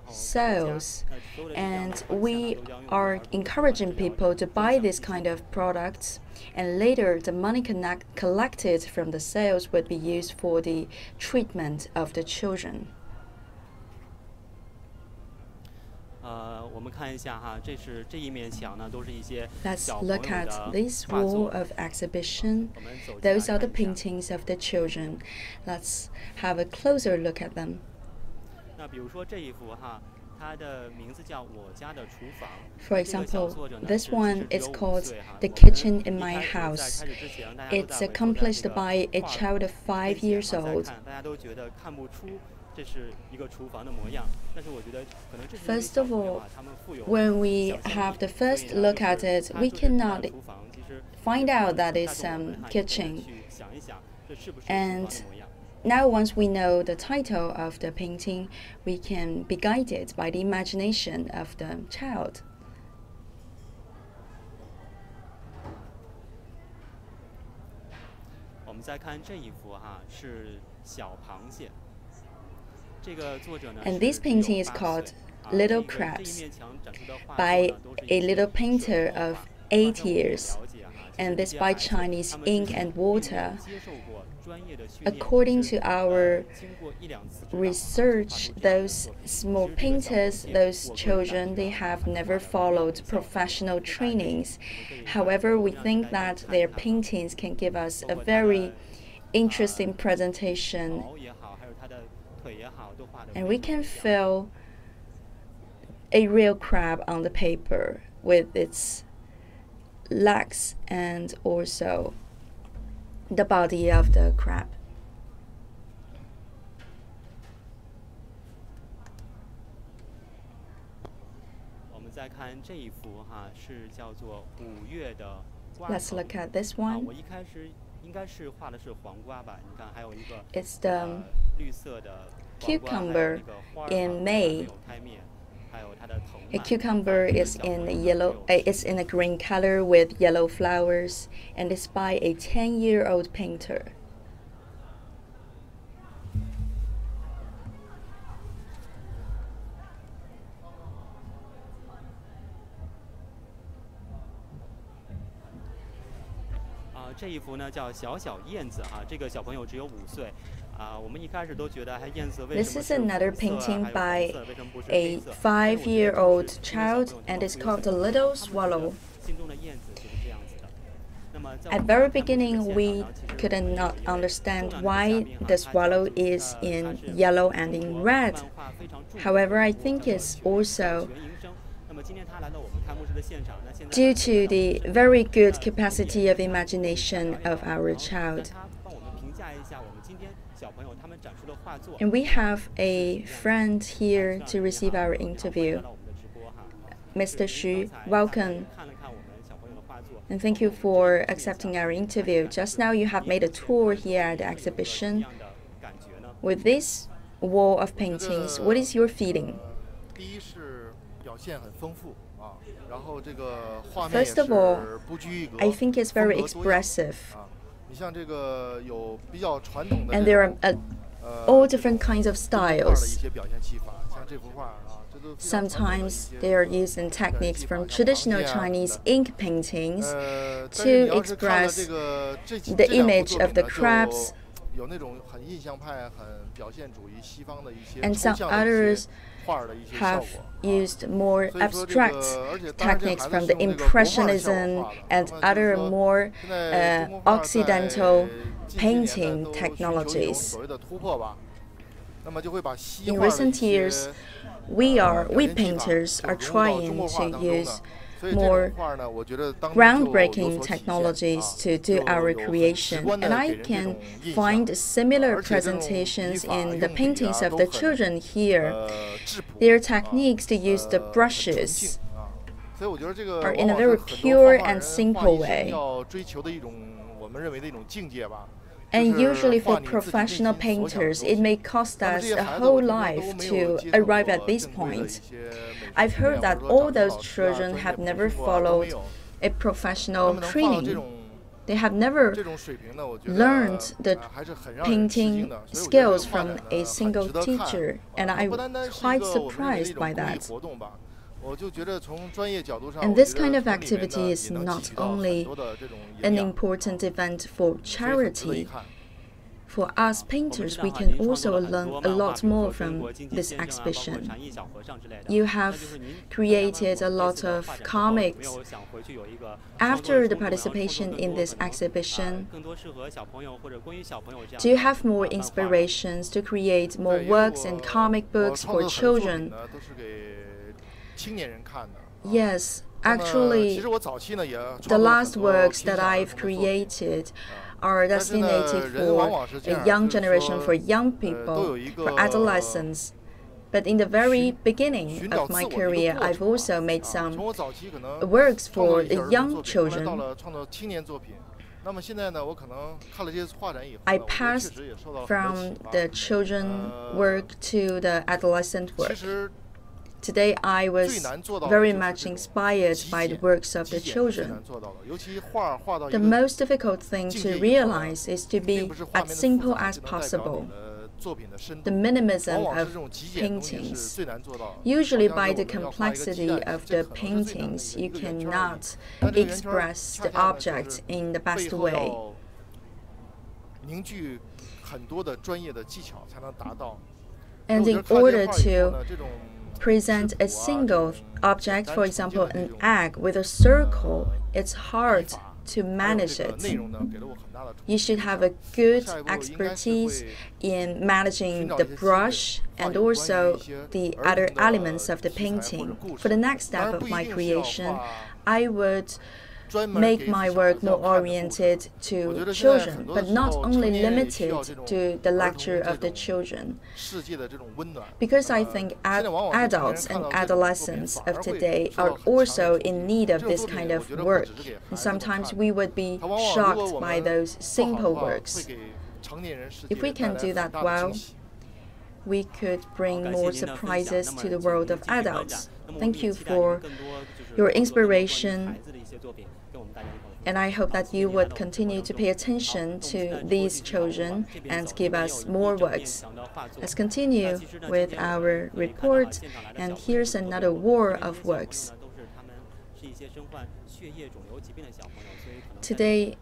sales, and we are encouraging people to buy this kind of products, and later the money collected from the sales would be used for the treatment of the children. Let's look at this wall of exhibition. Those are the paintings of the children. Let's have a closer look at them. For example, this one is called The Kitchen in My House. It's accomplished by a child of 5 years old. First of all, when we have the first look at it, we cannot find out that it's a kitchen. And now once we know the title of the painting, we can be guided by the imagination of the child. And this painting is called Little Crabs by a little painter of 8 years, and this by Chinese ink and water. According to our research, those small painters, those children, they have never followed professional trainings. However, we think that their paintings can give us a very interesting presentation, and we can feel a real crab on the paper with its legs and also the body of the crab. Let's look at this one. It's the cucumber in May. A cucumber is in yellow. It's in a green color with yellow flowers, and it's by a 10-year-old painter. This is another painting by a 5-year-old child, and it's called The Little Swallow. At very beginning, we could not understand why the swallow is in yellow and in red. However, I think it's also due to the very good capacity of imagination of our child. And we have a friend here to receive our interview. Mr. Xu, welcome. And thank you for accepting our interview. Just now you have made a tour here at the exhibition. With this wall of paintings, what is your feeling? First of all, I think it's very expressive. And there are all different kinds of styles. Sometimes they are using techniques from traditional Chinese ink paintings to express the image of the crabs. And some others have used more abstract techniques from the Impressionism and other more Occidental painting technologies. In recent years, we painters are trying to use more groundbreaking technologies to do our creation, and I can find similar presentations in the paintings of the children here. Their techniques to use the brushes are in a very pure and simple way. And usually for professional painters, it may cost us a whole life to arrive at this point. I've heard that all those children have never followed a professional training. They have never learned the painting skills from a single teacher, and I'm quite surprised by that. And this kind of activity is not only an important event for charity. For us painters, we can also learn a lot more from this exhibition. You have created a lot of comics. After the participation in this exhibition, do you have more inspirations to create more works and comic books for children? Yes, actually, the last works that I've created are designated for a young generation, for young people, for adolescents. But in the very beginning of my career, I've also made some works for young children. I passed from the children work to the adolescent work. Today, I was very much inspired by the works of the children. The most difficult thing to realize is to be as simple as possible. The minimalism of paintings. Usually, by the complexity of the paintings, you cannot express the object in the best way. And in order to present a single object, for example, an egg with a circle, it's hard to manage it. You should have a good expertise in managing the brush and also the other elements of the painting. For the next step of my creation, I would make my work more oriented to children, but not only limited to the lecture of the children. Because I think adults and adolescents of today are also in need of this kind of work. And sometimes we would be shocked by those simple works. If we can do that well, we could bring more surprises to the world of adults. Thank you for your inspiration. And I hope that you would continue to pay attention to these children and give us more works. Let's continue with our report, and here's another war of works. Today,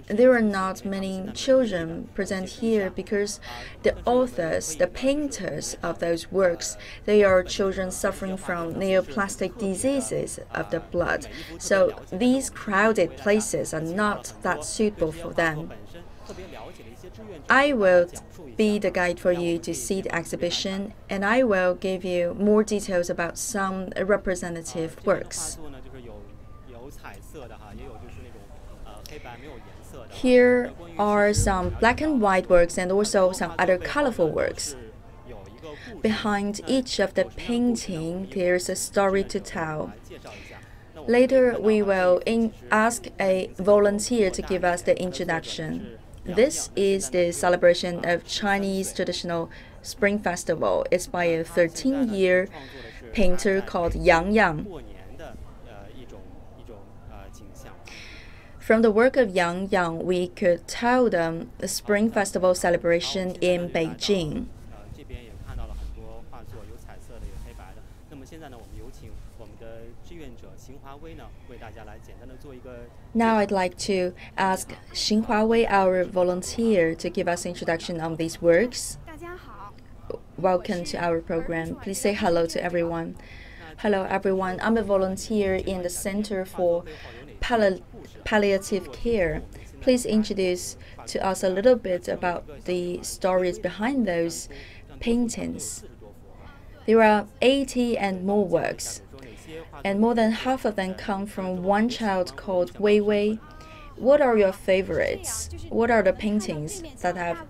there are not many children present here because the authors, the painters of those works, they are children suffering from neoplastic diseases of the blood. So these crowded places are not that suitable for them. I will be the guide for you to see the exhibition, and I will give you more details about some representative works. Here are some black and white works and also some other colorful works. Behind each of the painting, there's a story to tell. Later, we will ask a volunteer to give us the introduction. This is the celebration of Chinese traditional Spring Festival. It's by a 13-year painter called Yang. From the work of Yang, we could tell them the Spring Festival celebration in Beijing. Now I'd like to ask Xinhua Wei, our volunteer, to give us an introduction on these works. Welcome to our program. Please say hello to everyone. Hello, everyone. I'm a volunteer in the Center for Palliative Care. Please introduce to us a little bit about the stories behind those paintings. There are 80 and more works, and more than half of them come from one child called Wei Wei. What are your favorites? What are the paintings that have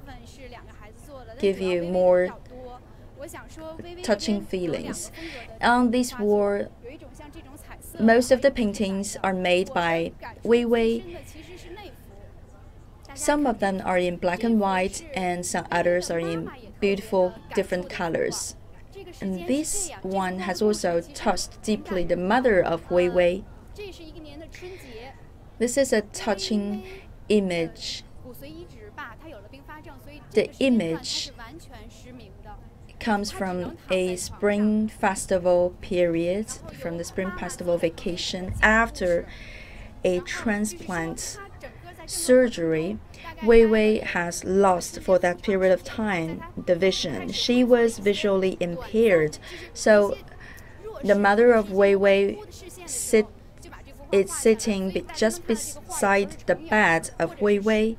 give you more touching feelings? On this wall, most of the paintings are made by Wei Wei. Some of them are in black and white, and some others are in beautiful different colors. And this one has also touched deeply the mother of Wei Wei. This is a touching image. The image comes from a spring festival period, from the spring festival vacation after a transplant surgery. Wei Wei has lost for that period of time the vision. She was visually impaired. So the mother of Wei Wei is sitting just beside the bed of Wei Wei.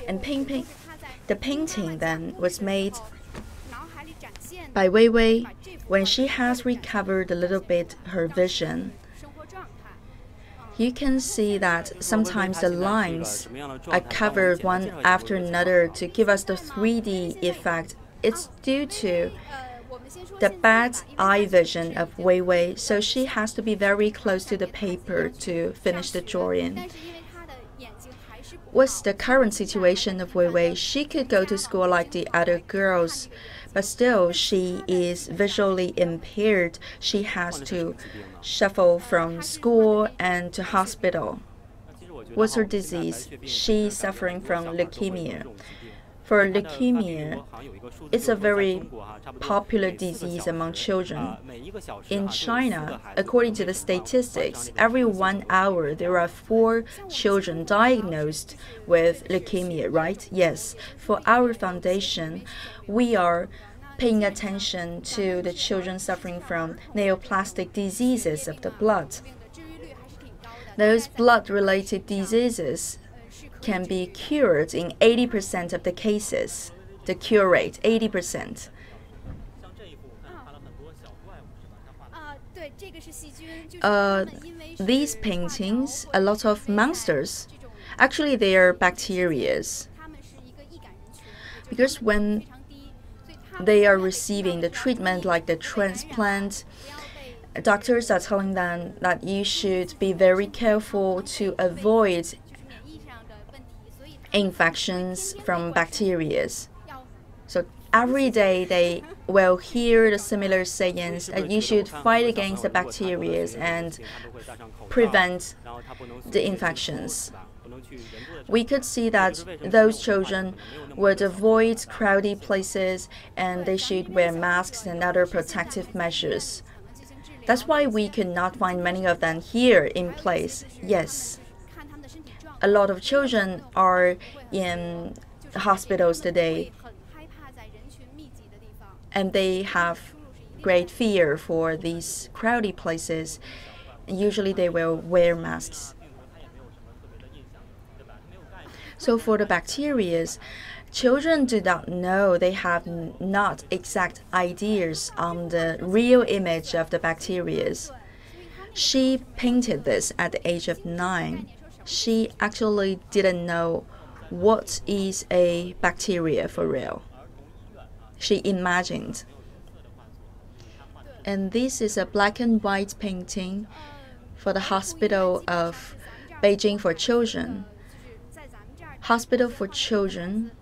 And the painting then was made by Wei Wei when she has recovered a little bit her vision. You can see that sometimes the lines are covered one after another to give us the 3D effect. It's due to the bad eye vision of Wei Wei, so she has to be very close to the paper to finish the drawing. What's the current situation of Wei Wei? She could go to school like the other girls, but still she is visually impaired. She has to shuffle from school and to hospital. What's her disease? She's suffering from leukemia. For leukemia, it's a very popular disease among children. In China, according to the statistics, every 1 hour there are 4 children diagnosed with leukemia, right? Yes. For our foundation, we are paying attention to the children suffering from neoplastic diseases of the blood. Those blood-related diseases can be cured in 80% of the cases. The cure rate, 80%. These paintings, a lot of monsters, actually they are bacteria. Because when they are receiving the treatment like the transplant, doctors are telling them that you should be very careful to avoid infections from bacteria. So every day they will hear the similar sayings that you should fight against the bacteria and prevent the infections. We could see that those children would avoid crowded places and they should wear masks and other protective measures. That's why we could not find many of them here in place. Yes. A lot of children are in hospitals today, and they have great fear for these crowded places. Usually they will wear masks. So for the bacteria, children do not know. They have not exact ideas on the real image of the bacteria. She painted this at the age of 9. She actually didn't know what is a bacteria for real. She imagined. And this is a black and white painting for the Hospital of Beijing for Children. Hospital for Children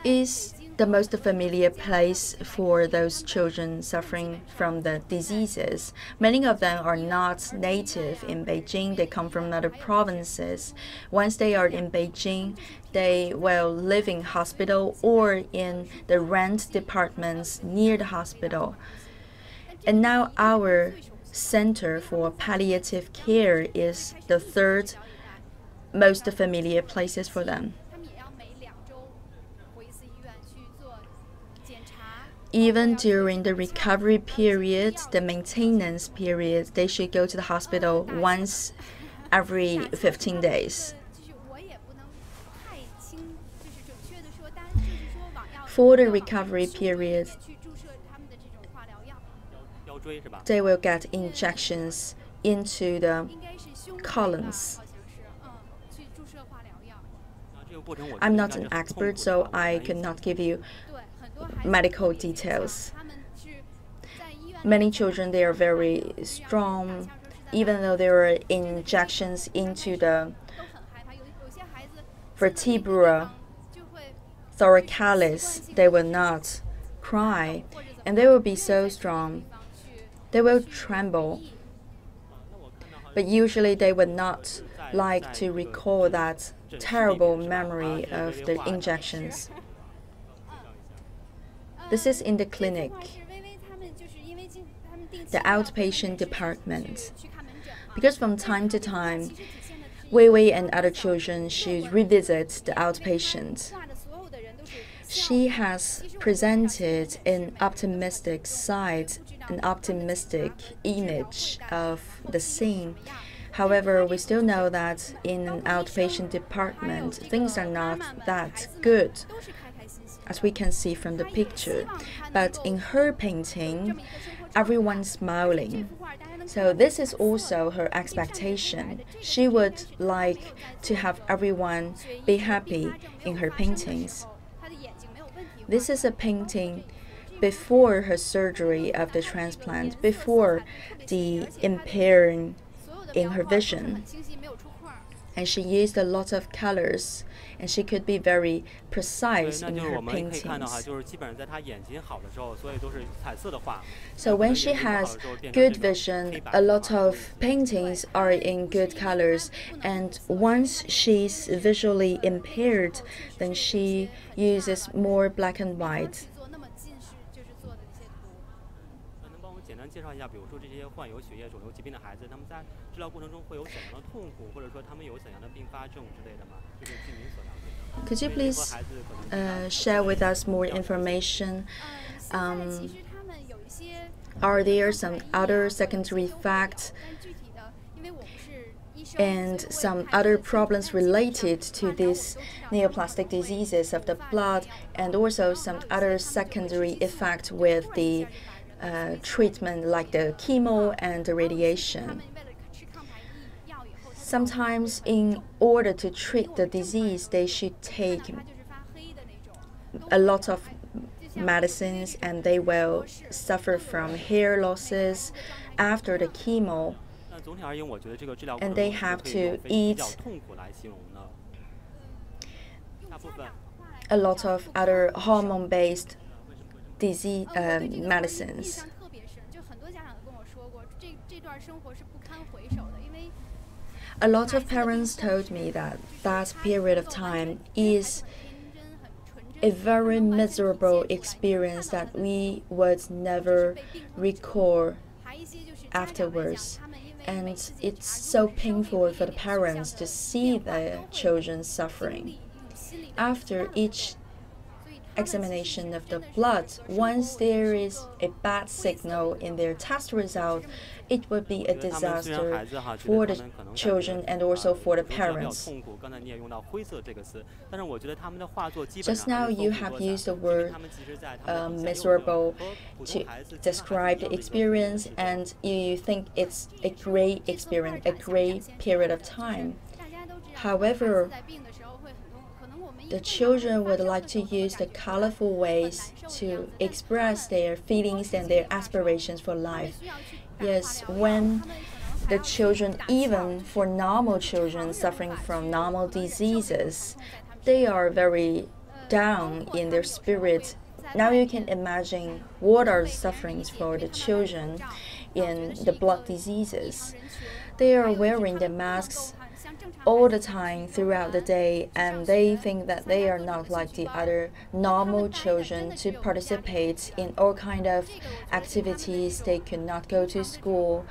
is the most familiar place for those children suffering from the diseases. Many of them are not native in Beijing. They come from other provinces. Once they are in Beijing, they will live in hospital or in the rent departments near the hospital. And now our Center for Palliative Care is the third most familiar places for them. Even during the recovery period, the maintenance period, they should go to the hospital once every 15 days. For the recovery period, they will get injections into the colons. I'm not an expert, so I cannot give you medical details. Many children, they are very strong, even though there are injections into the vertebra thoracalis, they will not cry, and they will be so strong. They will tremble. but usually they would not like to recall that terrible memory of the injections. This is in the clinic, the outpatient department. Because from time to time, Wei Wei and other children should revisit the outpatient. She has presented an optimistic side, an optimistic image of the scene. However, we still know that in an outpatient department, things are not that good, as we can see from the picture. But in her painting, everyone's smiling. So this is also her expectation. She would like to have everyone be happy in her paintings. This is a painting before her surgery of the transplant, before the impairing in her vision. And she used a lot of colors, and she could be very precise in her paintings. So when she has good vision, a lot of paintings are in good colors, and once she's visually impaired, then she uses more black and white. Could you please share with us more information? Are there some other secondary facts and some other problems related to these neoplastic diseases of the blood, and also some other secondary effect with the treatment like the chemo and the radiation? Sometimes in order to treat the disease, they should take a lot of medicines, and they will suffer from hair losses after the chemo, and they have to eat a lot of other hormone-based disease medicines. A lot of parents told me that that period of time is a very miserable experience that we would never recall afterwards. And it's so painful for the parents to see their children suffering. After each examination of the blood, once there is a bad signal in their test result, it would be a disaster for the children and also for the parents. Just now you have used the word miserable to describe the experience, and you think it's a great experience, a great period of time. However, the children would like to use the colorful ways to express their feelings and their aspirations for life. Yes, when the children, even for normal children suffering from normal diseases, they are very down in their spirit. Now you can imagine what are the sufferings for the children in the blood diseases. They are wearing the masks all the time throughout the day, and they think that they are not like the other normal children to participate in all kind of activities. They could not go to school,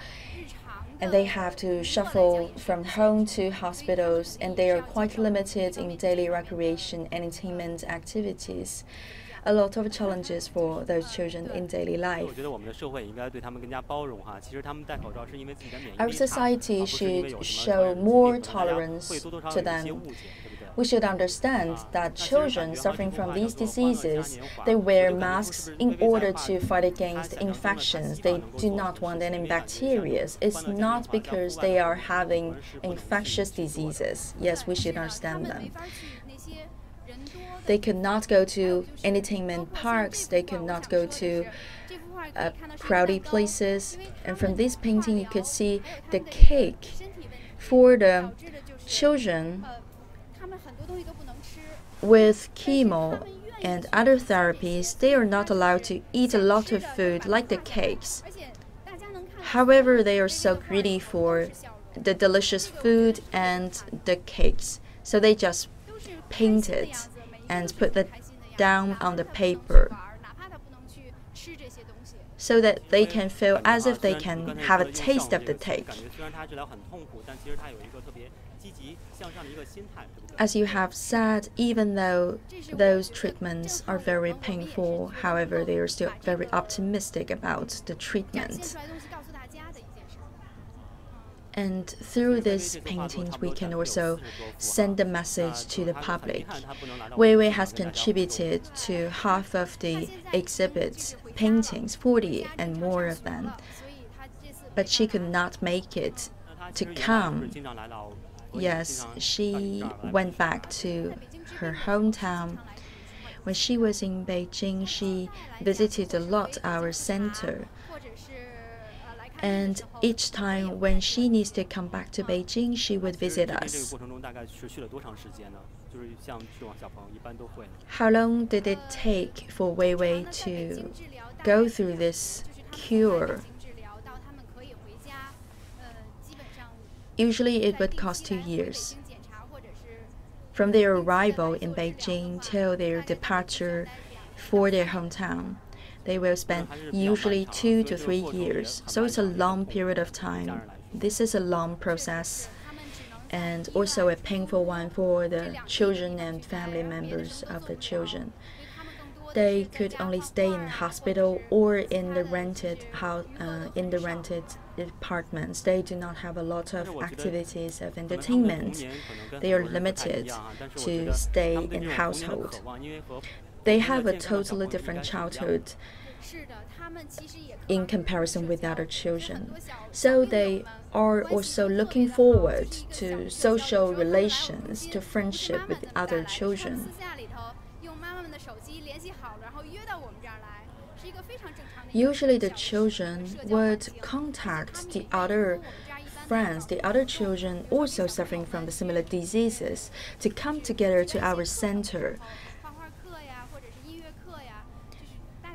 and they have to shuffle from home to hospitals, and they are quite limited in daily recreation and entertainment activities. A lot of challenges for those children in daily life. Our society should show more tolerance to them. We should understand that children suffering from these diseases, they wear masks in order to fight against infections. They do not want any bacteria. It's not because they are having infectious diseases. Yes, we should understand them. They could not go to entertainment parks. They could not go to crowded places. And from this painting, you could see the cake for the children with chemo and other therapies. They are not allowed to eat a lot of food like the cakes. However, they are so greedy for the delicious food and the cakes. So they just paint it and put it down on the paper so that they can feel as if they can have a taste of the cake. As you have said, even though those treatments are very painful, however, they are still very optimistic about the treatment. And through these paintings, we can also send a message to the public. Wei Wei has contributed to half of the exhibit's paintings, 40 and more of them, but she could not make it to come. Yes, she went back to her hometown. When she was in Beijing, she visited a lot our center. And each time when she needs to come back to Beijing, she would visit us. How long did it take for Wei Wei to go through this cure? Usually it would cost 2 years. From their arrival in Beijing till their departure for their hometown, they will spend usually 2 to 3 years. So it's a long period of time. This is a long process and also a painful one for the children and family members of the children. They could only stay in the hospital or in the rented house, in the rented apartments. They do not have a lot of activities of entertainment. They are limited to stay in household. They have a totally different childhood in comparison with other children. So they are also looking forward to social relations, to friendship with other children. Usually the children would contact the other friends, the other children also suffering from the similar diseases, to come together to our center.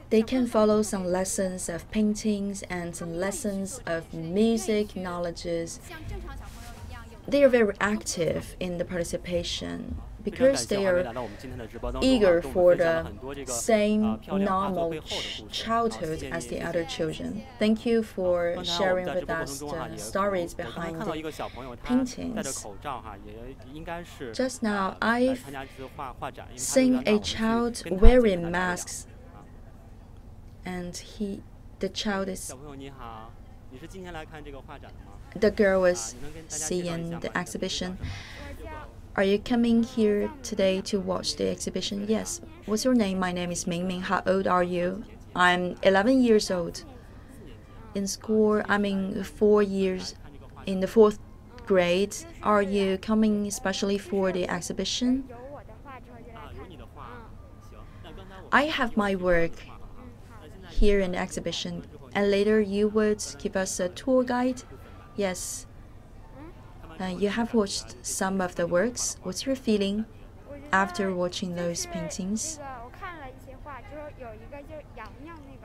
They can follow some lessons of paintings and some lessons of music knowledges. They are very active in the participation because they are eager for the same normal childhood as the other children. Thank you for sharing with us the stories behind the paintings. Just now, I've seen a child wearing masks, and the child is. The girl was seeing the exhibition. Are you coming here today to watch the exhibition? Yes. What's your name? My name is Ming Ming. How old are you? I'm 11 years old. In school, I'm in the 4th grade. Are you coming especially for the exhibition? I have my work here in the exhibition, and later you would give us a tour guide? Yes. You have watched some of the works. What's your feeling after watching those paintings?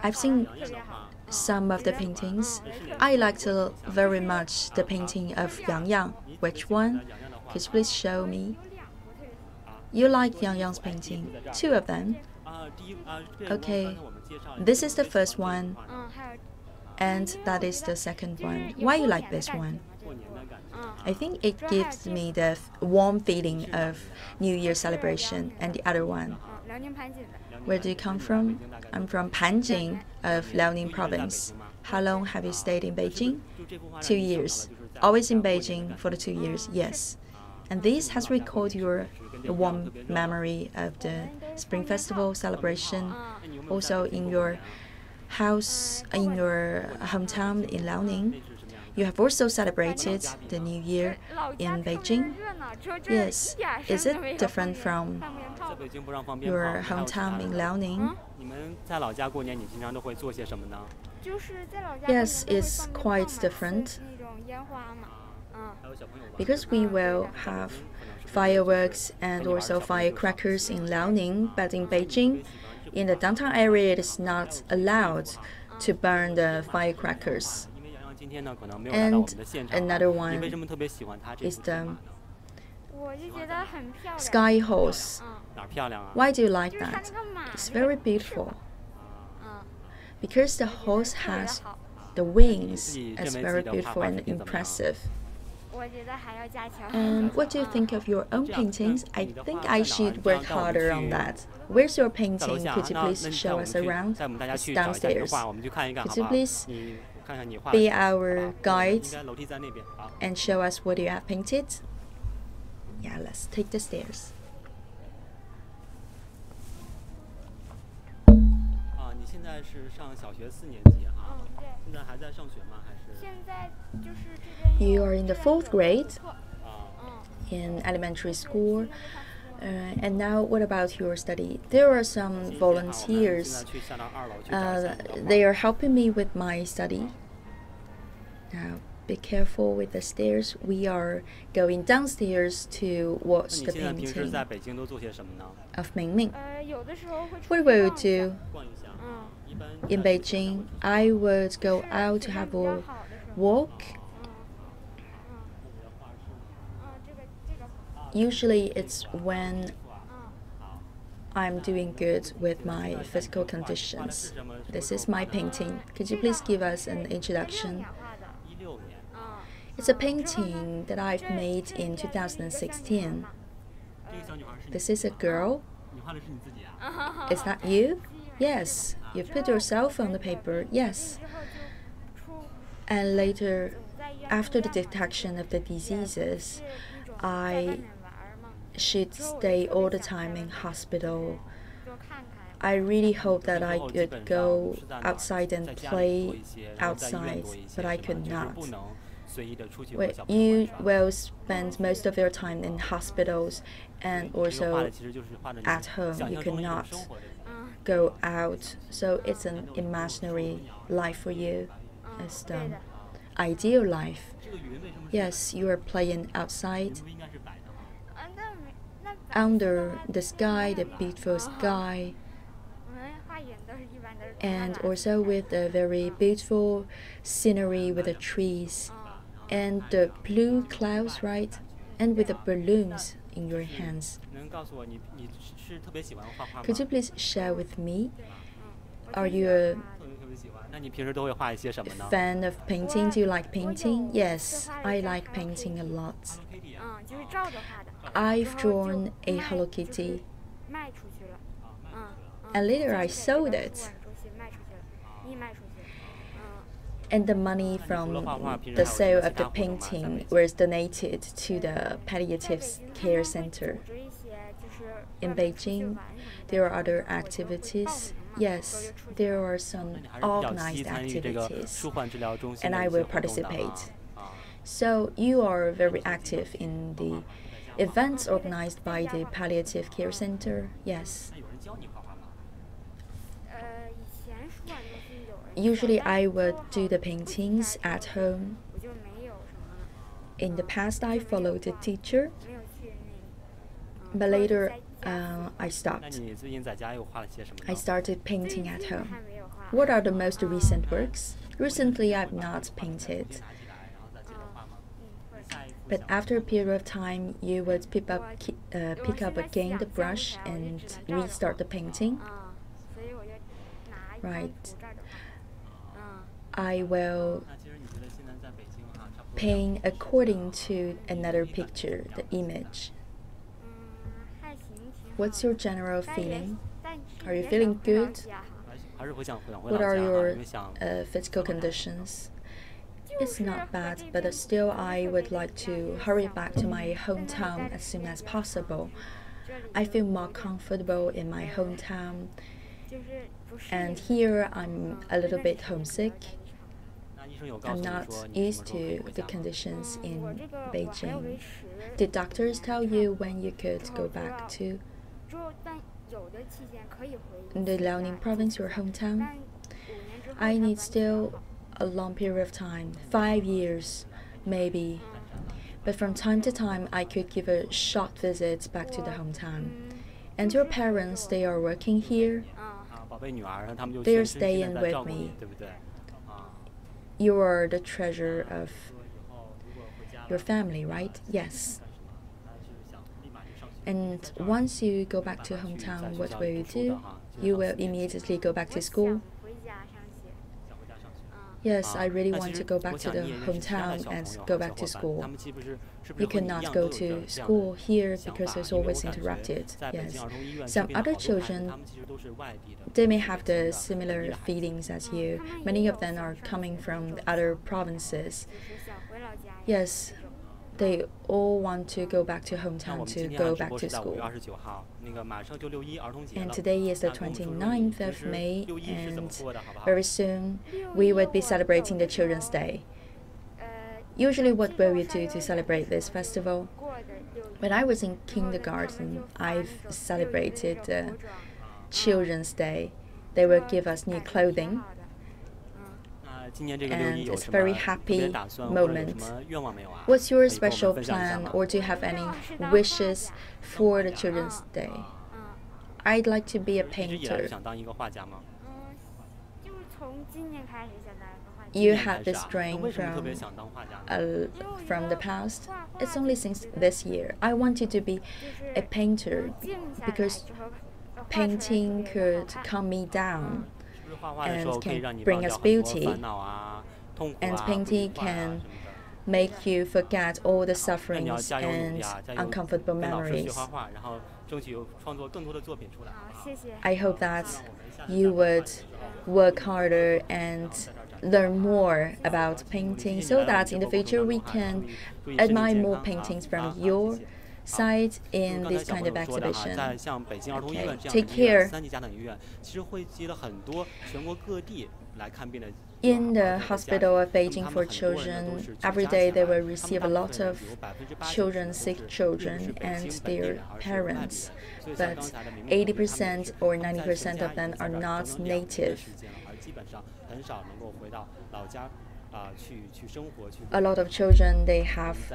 I've seen some of the paintings. I liked very much the painting of Yang Yang. Which one? Could you please show me? You like Yang Yang's painting? 2 of them? Okay. This is the first one, and that is the second one. Why you like this one? I think it gives me the warm feeling of New Year celebration. And the other one? Where do you come from? I'm from Panjin of Liaoning province. How long have you stayed in Beijing? 2 years. Always in Beijing for the 2 years, yes. And this has recalled your warm memory of the Spring Festival celebration, also in your house, in your hometown in Liaoning. You have also celebrated the New Year in Beijing? Yes. Is it different from your hometown in Liaoning? Yes, it's quite different. Because we will have fireworks and also firecrackers in Liaoning, but in Beijing, in the downtown area, it is not allowed to burn the firecrackers. And another one is the sky horse. Why do you like that? It's very beautiful. Because the horse has the wings, it's very beautiful and impressive. And what do you think of your own paintings? I think I should work harder on that. Where's your painting? Could you please show us around? It's downstairs. Could you please be our guide and show us what you have painted? Yeah, let's take the stairs. 你现在是上小学4年级啊？现在还在上学吗？还是？现在就是这边。You are in the 4th grade in elementary school. And now, what about your study? There are some volunteers. They are helping me with my study. Now, be careful with the stairs. We are going downstairs to watch the painting of Mingming. What will you do in Beijing? I would go out to have a walk. Usually it's when I'm doing good with my physical conditions. This is my painting. Could you please give us an introduction? It's a painting that I've made in 2016. This is a girl. Is that you? Yes. You put yourself on the paper. Yes. And later, after the detection of the diseases, I should stay all the time in hospital. I really hope that I could go outside and play outside, but I could not. Well, you will spend most of your time in hospitals and also at home. You cannot go out, so it's an imaginary life for you. It's the ideal life. Yes, you are playing outside. Under the sky, the beautiful sky, and also with the very beautiful scenery with the trees and the blue clouds, right? And with the balloons in your hands. Could you please share with me? Are you a fan of painting? Do you like painting? Yes, I like painting a lot. I've drawn a Hello Kitty, and later I sold it. And the money from the sale of the painting was donated to the palliative care center. In Beijing, there are other activities. Yes, there are some organized activities, and I will participate. So you are very active in the events organized by the palliative care center? Yes. Usually I would do the paintings at home. In the past I followed a teacher, but later I stopped. I started painting at home. What are the most recent works? Recently I've not painted. But after a period of time, you would pick up again the brush and restart the painting. Right. I will paint according to another picture, the image. What's your general feeling? Are you feeling good? What are your physical conditions? It's not bad, but still I would like to hurry back to my hometown as soon as possible. I feel more comfortable in my hometown, and here I'm a little bit homesick. I'm not used to the conditions in Beijing. Did doctors tell you when you could go back to the Liaoning province, your hometown? I need still a long period of time, 5 years, maybe. But from time to time, I could give a short visit back to the hometown. And your parents, they are working here. They are staying with me. You are the treasure of your family, right? Yes. And once you go back to hometown, what will you do? You will immediately go back to school? Yes, I really want to go back to the hometown and go back to school. You cannot go to school here because it's always interrupted. Yes. Some other children, they may have the similar feelings as you. Many of them are coming from other provinces. Yes, they all want to go back to hometown to go back to school. And today is the 29th of May, and very soon we would be celebrating the Children's Day. Usually, what will you do to celebrate this festival? When I was in kindergarten, I've celebrated Children's Day. They will give us new clothing, and it's a very happy moment. What's your special plan, or do you have any wishes for the Children's Day? I'd like to be a painter. You had this dream from the past? It's only since this year. I wanted to be a painter because painting could calm me down and can bring us beauty. And painting can make you forget all the sufferings and uncomfortable memories. I hope that you would work harder and learn more about painting so that in the future we can admire more paintings from your side in this kind of exhibition. Okay, take care. In the hospital of Beijing for children, every day they will receive a lot of children, sick children, and their parents. But 80% or 90% of them are not native. A lot of children, they have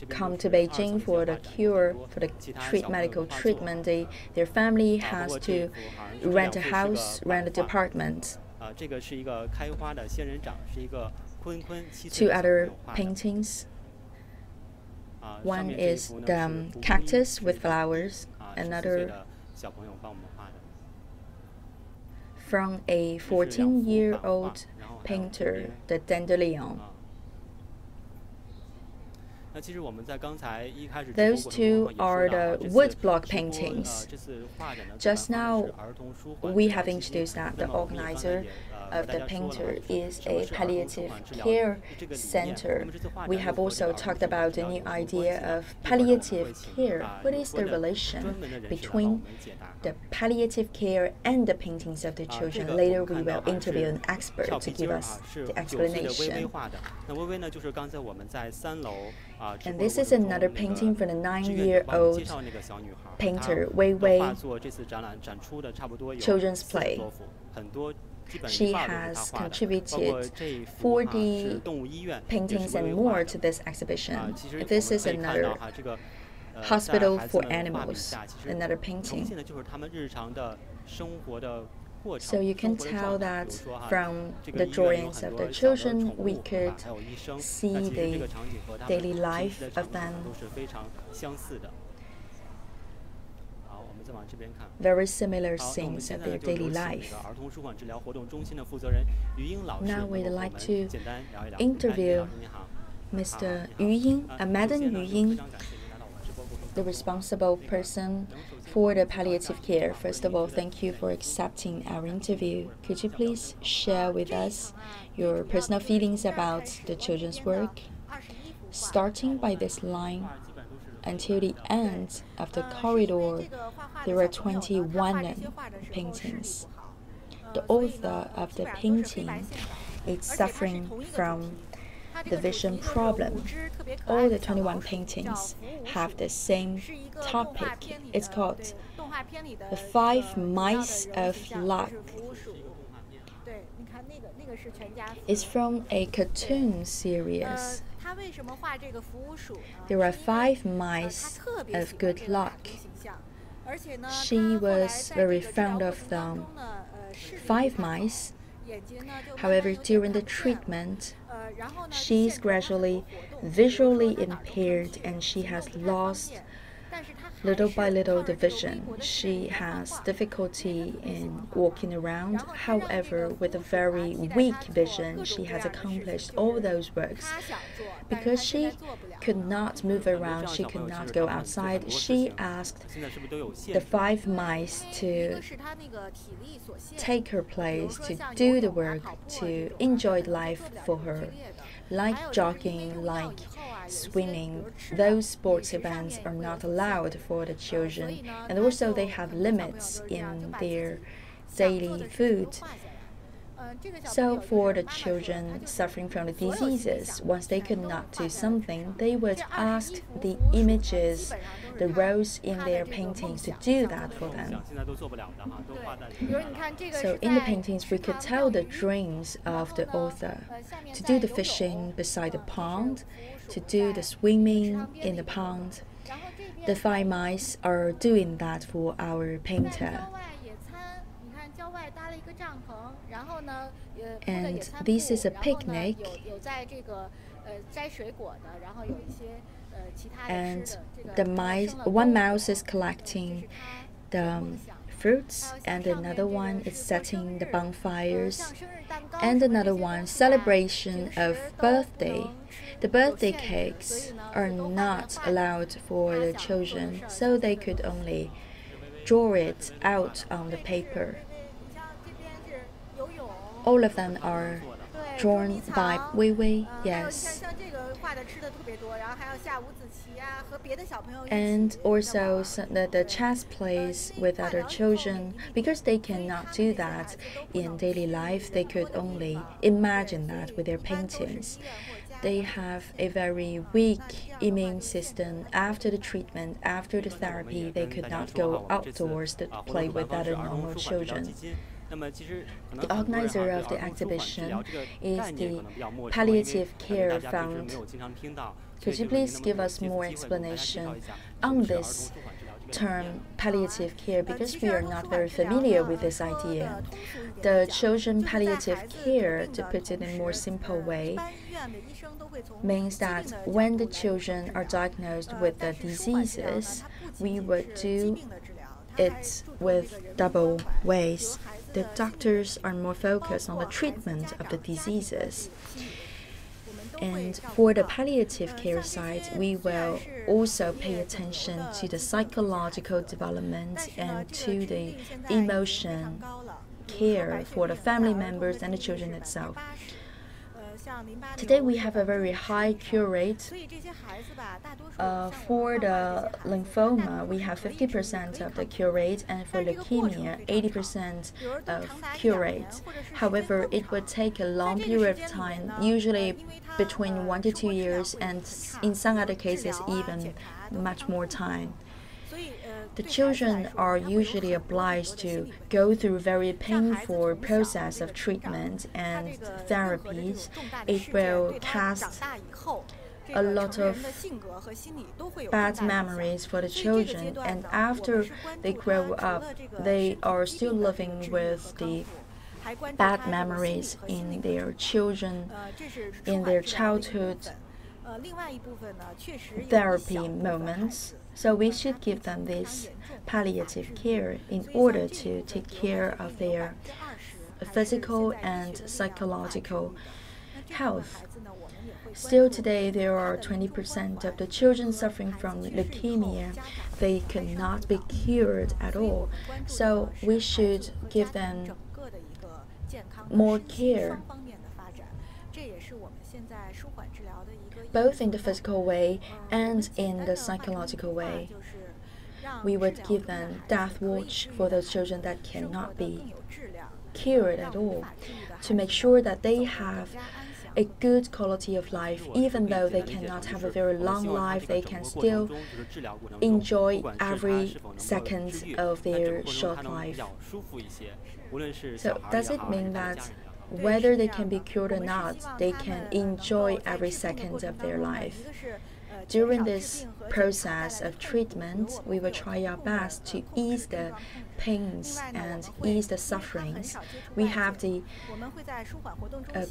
come to Beijing for the cure, for the medical treatment. Their family has to rent a house, rent a department. Two other paintings. One is the cactus with flowers, another from a 14-year-old painter, the dandelion. Those two are the woodblock paintings. Just now, we have introduced that the organizer of the painter is a palliative care center. We have also talked about the new idea of palliative care. What is the relation between the palliative care and the paintings of the children? Later, we will interview an expert to give us the explanation. And this is another painting from the 9-year-old painter Wei Wei, children's play. She has contributed 40 paintings and more to this exhibition. This is another hospital for animals, another painting. So you can tell that from the drawings of the children, we could see the daily life of them. Very similar scenes of their daily life. Now we'd like to interview Mr. Yu Ying, Madam Yu Ying, the responsible person for the palliative care. First of all, thank you for accepting our interview. Could you please share with us your personal feelings about the children's work? Starting by this line until the end of the corridor, there are 21 paintings. The author of the painting is suffering from the vision problem. All the 21 paintings have the same topic. It's called The 5 Mice of Luck. It's from a cartoon series. There are 5 mice of good luck. She was very fond of them. 5 mice However, during the treatment, she's gradually visually impaired and she has lost little by little the vision. She has difficulty in walking around. However, with a very weak vision, she has accomplished all those works. Because she could not move around, she could not go outside, she asked the 5 mice to take her place, to do the work, to enjoy life for her. Like jogging, like swimming, those sports events are not allowed for the children, and also they have limits in their daily food. So for the children suffering from the diseases, once they could not do something, they would ask the images, the roles in their paintings to do that for them. So in the paintings, we could tell the dreams of the author, to do the fishing beside the pond, to do the swimming in the pond. The 5 mice are doing that for our painter. And this is a picnic, and one mouse is collecting the fruits, and another one is setting the bonfires, and another one celebration of birthday. The birthday cakes are not allowed for the children, so they could only draw it out on the paper. All of them are drawn by Wei Wei, yes. And also the chess plays with other children. Because they cannot do that in daily life, they could only imagine that with their paintings. They have a very weak immune system. After the treatment, after the therapy, they could not go outdoors to play with other normal children. The organizer of the exhibition is the Palliative Care Fund. Could you please give us more explanation on this term palliative care, because we are not very familiar with this idea? The children palliative care, to put it in a more simple way, means that when the children are diagnosed with the diseases, we would do it with double ways. The doctors are more focused on the treatment of the diseases. And for the palliative care side, we will also pay attention to the psychological development and to the emotion care for the family members and the children itself. Today we have a very high cure rate. For the lymphoma, we have 50% of the cure rate, and for leukemia, 80% of cure rate. However, it would take a long period of time, usually between 1 to 2 years, and in some other cases even much more time. The children are usually obliged to go through a very painful process of treatment and therapies. It will cast a lot of bad memories for the children, and after they grow up, they are still living with the bad memories in their children, in their childhood therapy moments. So we should give them this palliative care in order to take care of their physical and psychological health. Still today, there are 20% of the children suffering from leukemia. They cannot be cured at all. So we should give them more care, both in the physical way and in the psychological way. We would give them death watch for those children that cannot be cured at all, to make sure that they have a good quality of life. Even though they cannot have a very long life, they can still enjoy every second of their short life. So does it mean that whether they can be cured or not, they can enjoy every second of their life? During this process of treatment, we will try our best to ease the pains and ease the sufferings. We have the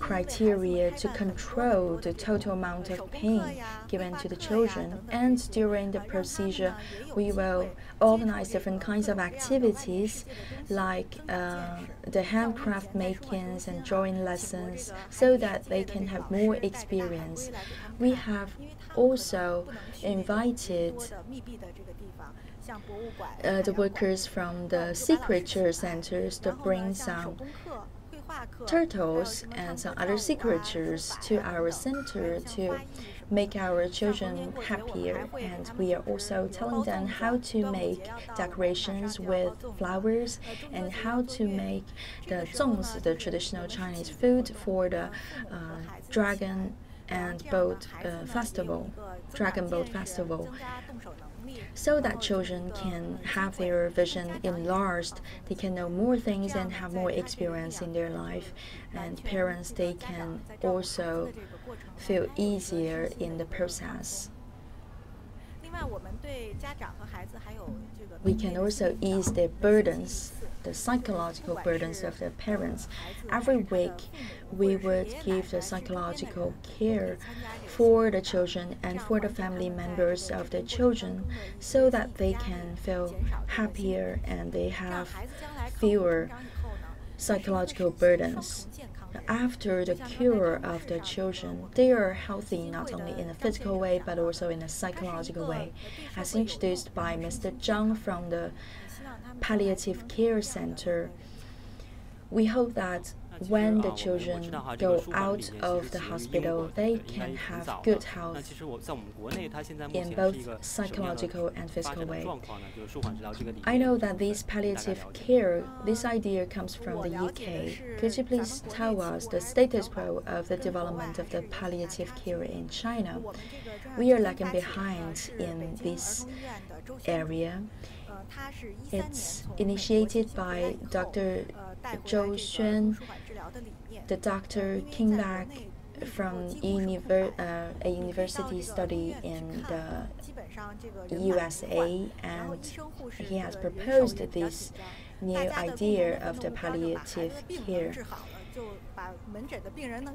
criteria to control the total amount of pain given to the children. And during the procedure, we will organize different kinds of activities like the handcraft makings and drawing lessons so that they can have more experience. We have also invited the workers from the secreture centers to bring some turtles and some other secretures to our center to make our children happier. And we are also telling them how to make decorations with flowers and how to make the zongzi, the traditional Chinese food, for the dragon boat festival, so that children can have their vision enlarged, they can know more things and have more experience in their life. And parents, they can also feel easier in the process. We can also ease their burdens, the psychological burdens of the parents. Every week, we would give the psychological care for the children and for the family members of the children so that they can feel happier and they have fewer psychological burdens. After the cure of the children, they are healthy not only in a physical way but also in a psychological way. As introduced by Mr. Zhang from the Palliative Care Center, we hope that when the children go out of the hospital, they can have good health in both psychological and physical way. I know that this palliative care, this idea comes from the UK. Could you please tell us the status quo of the development of the palliative care in China? We are lagging behind in this area. It's initiated by Dr. Zhou Xuan. The doctor came back from a university study in the USA, and he has proposed this new idea of the palliative care.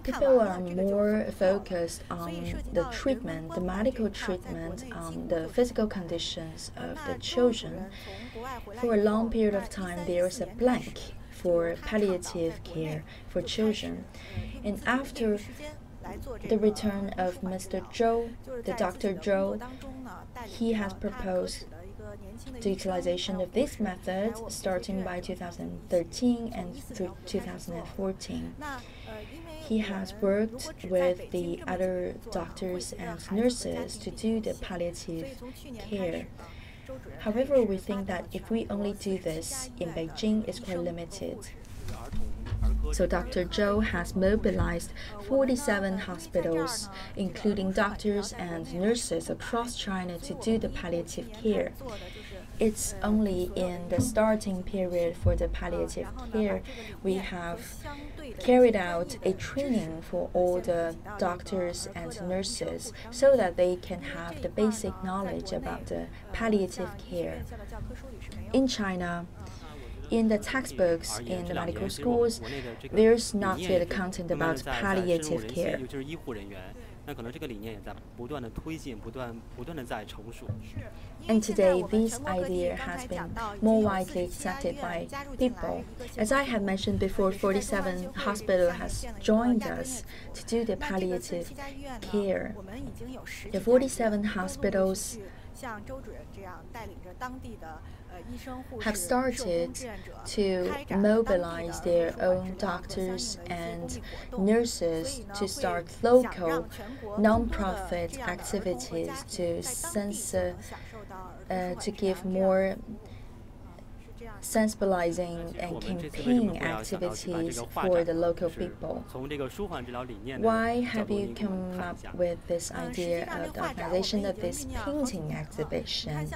People are more focused on the treatment, the medical treatment, on the physical conditions of the children. For a long period of time, there is a blank for palliative care for children. And after the return of Mr. Zhou, the Dr. Zhou, he has proposed the utilization of this method starting by 2013 and through 2014. He has worked with the other doctors and nurses to do the palliative care. However, we think that if we only do this in Beijing, it's quite limited. So Dr. Zhou has mobilized 47 hospitals, including doctors and nurses across China, to do the palliative care. It's only in the starting period for the palliative care we have carried out a training for all the doctors and nurses so that they can have the basic knowledge about the palliative care. In China, in the textbooks in the medical schools, there's not yet a content about palliative care. And today, this idea has been more widely accepted by people. As I have mentioned before, 47 hospitals has joined us to do the palliative care. The 47 hospitals have started to mobilize their own doctors and nurses to start local non-profit activities to give more sensibilizing and campaign activities for the local people. Why have you come up with this idea of the organization of this painting exhibition?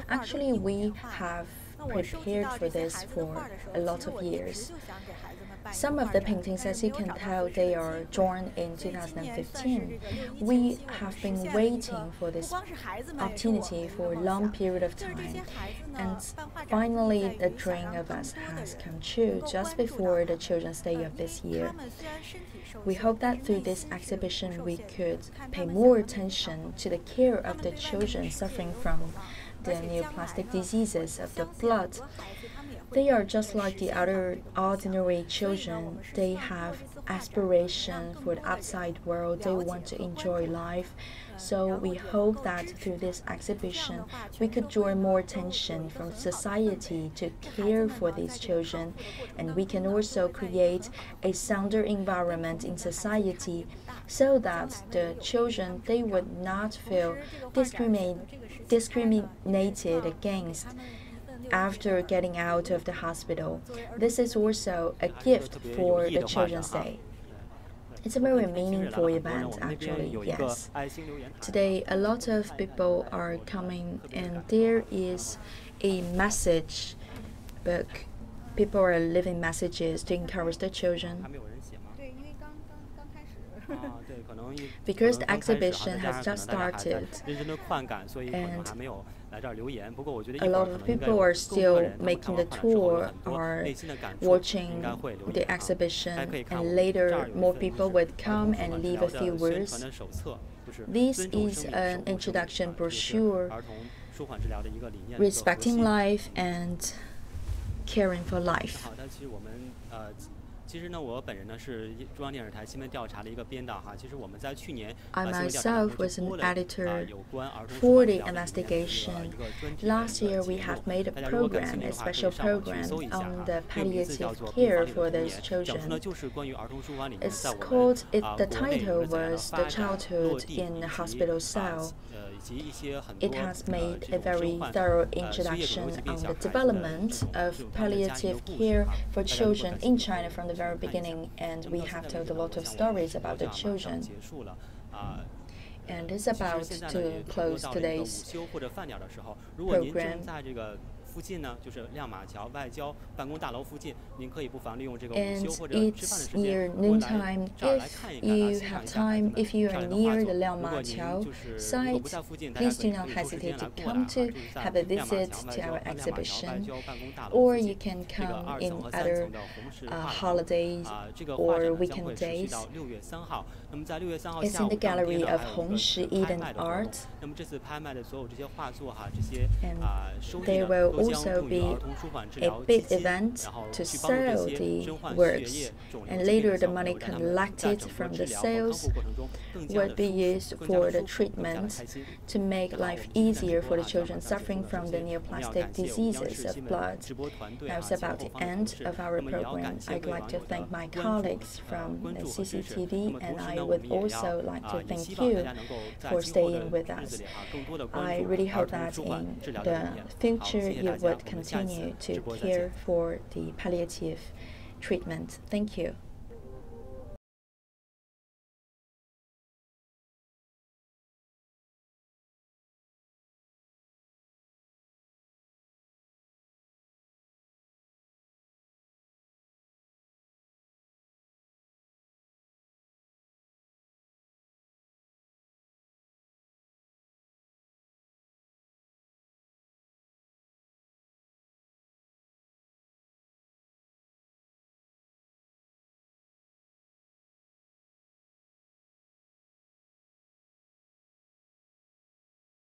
Actually, we have prepared for this for a lot of years. Some of the paintings, as you can tell, they are drawn in 2015. We have been waiting for this opportunity for a long period of time, and finally the dream of us has come true just before the Children's Day of this year. We hope that through this exhibition we could pay more attention to the care of the children suffering from the neoplastic diseases of the blood. They are just like the other ordinary children. They have aspiration for the outside world. They want to enjoy life. So we hope that through this exhibition, we could draw more attention from society to care for these children, and we can also create a sounder environment in society so that the children, they would not feel discriminated against after getting out of the hospital. This is also a gift for the Children's Day. It's a very meaningful event, actually, yes. Today, a lot of people are coming, and there is a message book. People are leaving messages to encourage the children. Because the exhibition has just started, and a lot of people are still making the tour or watching the exhibition, and later more people would come and leave a few words. This is an introduction brochure respecting life and caring for life. 其实呢，我本人呢是中央电视台新闻调查的一个编导哈。其实我们在去年 I myself was an editor for the investigation. Last year we have made a program, a special program on the palliative care for those children. It's called, the title was The Childhood in the Hospital Cell. It has made a very thorough introduction on the development of palliative care for children in China from the very beginning, and we have told a lot of stories about the children. And it's about to close today's program. 附近呢，就是亮马桥外郊办公大楼附近，您可以不妨利用这个午休或者吃饭的时间过来看一看。If you have time, if you are near the Liang Ma Qiao site, please do not hesitate to come to have a visit to our exhibition, or you can come in other holidays or weekend days. It's in the gallery of Hongshi Eden Art, and there will also be a big event to sell the works, and later the money collected from the sales would be used for the treatment to make life easier for the children suffering from the neoplastic diseases of blood. Now it's about the end of our program. I'd like to thank my colleagues from the CCTV, and I would also like to thank you for staying with us. I really hope that in the future you would continue to care for the palliative treatment. Thank you.